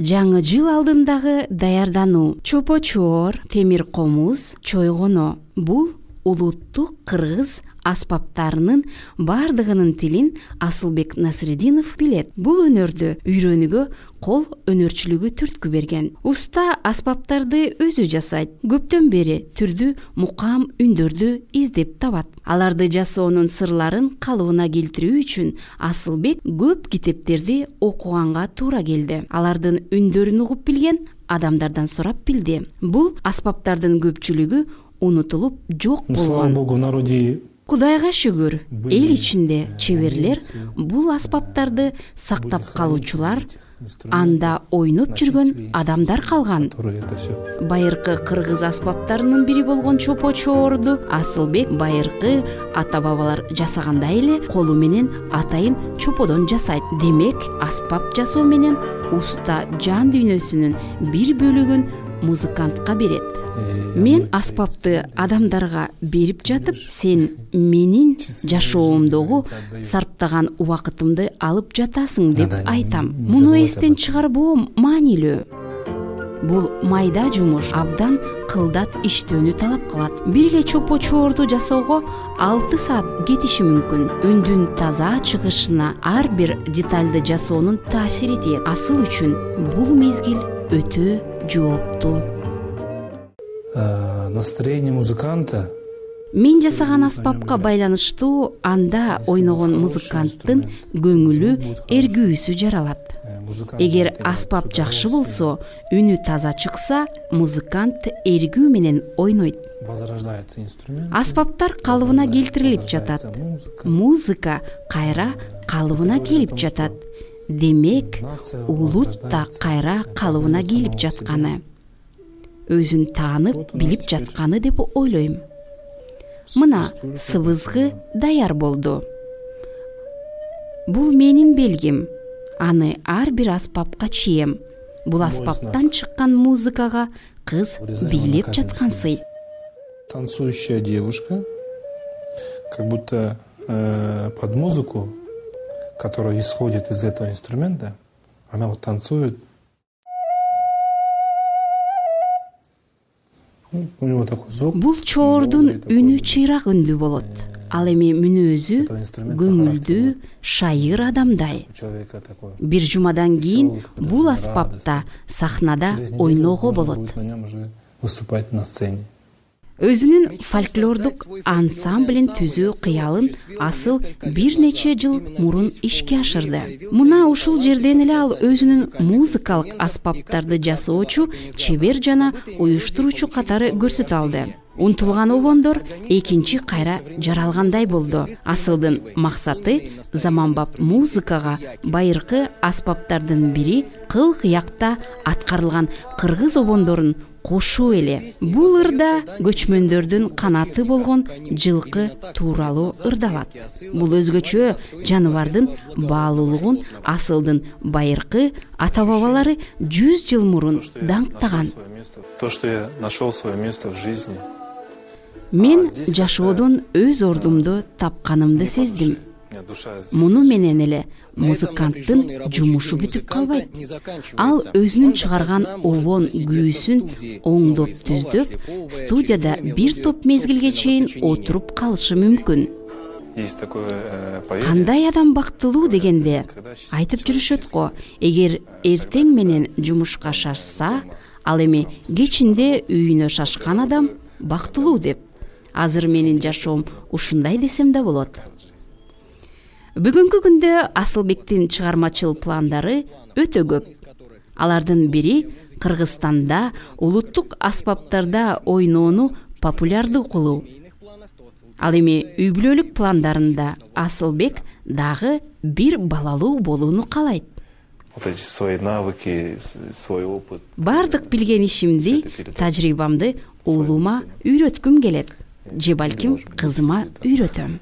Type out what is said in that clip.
Жаңы жыл алдындагы даярдануу. Чопо-чоор, темир комуз, чойгоно. Бул улуттук кыргыз аспаптарынын бардыгынын тилин Асылбек Насрединов билет. Бул өнөрдү үйрөнүүгө кол өнөрчүлүгү түрткү берген. Уста аспаптарды өзү жасайт. Көптөн бери түрдүү мукам үндөрдү издеп табат. Аларды жасоонун сырларын калыбына келтирүү үчүн Асылбек көп китептерди окуганга туура келди. Алардын үндөрүн угуп билген адамдардан сурап билди. Бул аспаптардын көпчүлүгү унутулуп жок болгон. Кудайга шүгүр, эл ичинде чеберлер бул аспаптарды сактап калуучулар, анда ойноп жүргөн адамдар калган. Байыркы кыргыз аспаптарынын бири болгон чопо-чоорду Асылбек байыркы ата-бабалар жасагандай эле колу менен атайын чоподон жасайт. Демек, аспап жасоо менен уста жан дүйнөсүнүн бир бөлүгүн музыкантка берет. Мен аспапты адамдарга берип жатып, сен менин жашоомдогу сарптаган убакытымды алып жатасың деп айтам. Муну эстен чыгарбоо маанилүү. Бул майда жумуш, абдан кылдат иштөөнү талап кылат. Бир эле чопо-чоорду жасоого 6 саат кетиши мүмкүн. Үндүн таза чыгышына ар бир детальды жасоонун таасир этет. Асыл үчүн бул мезгил өтө жооптуу. Настроение музыканта. Мен жасаган аспапка байланыштуу анда ойногон музыканттын көңүлү, эргүүсү жаралат. Эгер аспап жакшы болсо, үнү таза чыкса, музыкант эргүү менен ойнойт. Аспаптар калыбына келтирилип жатат. Музыка кайра калыбына келип жатат. Демек, улут да кайра калыбына келип жатканы, өзүн таанып билип жатканы деп ойлойм. Мына сыбызгы даяр болду. Бул менин белгим. Аны ар бир аспапка чием. Бул аспаптан чыккан музыкага кыз бийлеп жаткансый. Танцующая девушка, как будто под музыку, которая исходит из этого инструмента, она вот танцует. Бул чоордун үнү чыйрак үндүү болот. Ал эми мүнөзү көңүлдүү, шайыр адамдай. Бир жумадан кийин бул аспапта сахнада ойноого болот. Өзүнүн фольклордук ансамблин түзүү кыялын Асыл бир нече жыл мурун ишке ашырды. Мына ушул жерден эле ал өзүнүн музыкалык аспаптарды жасоочу, чебер жана уюштуруучу катары көрсөтө алды. Унтулган обондор экинчи кайра жаралгандай болду. Асылдын максаты заманбап музыкага байыркы аспаптардын бири кыл кыякта аткарылган кыргыз обондорун кошуу эле. Бул ырда көчмөндөрдүн канаты болгон жылкы тууралуу ырдалат. Бул өзгөчө жаныбардын баалуулугун Асылдын байыркы ата-бабалары 100 жыл мурун даңктаган. То, что я нашел свое место в жизни. Мен жашоодон өз ордумду тапканымды сездим. Муну менен эле музыканттын жумушу бүтүп калбайт. Ал өзүнүн чыгарган обон күүсүн оңдоп түздөп, студияда бир топ мезгилге чейин отуруп калышы мүмкүн. Кандай адам бактылуу дегенде айтып жүрүшөт го. Эгер эртең менен жумушка шашса, ал эми кечинде үйүнө шашкан адам бактылуу деп. Азыр менин жашоом ушундай десем да болот. Бүгүнкү күндө Асылбектин чыгармачыл пландары өтө көп. Алардын бири Кыргызстанда улуттук аспаптарда ойноону популярдуу кылуу. Ал эми үй бүлөлүк пландарында Асылбек дагы бир балалуу болууну каалайт. Свои навыки, свой опыт. Бардык билген ишимди, тажрыйбамды уулума үйрөткүм келет. Же балким кызыма үйрөтөм.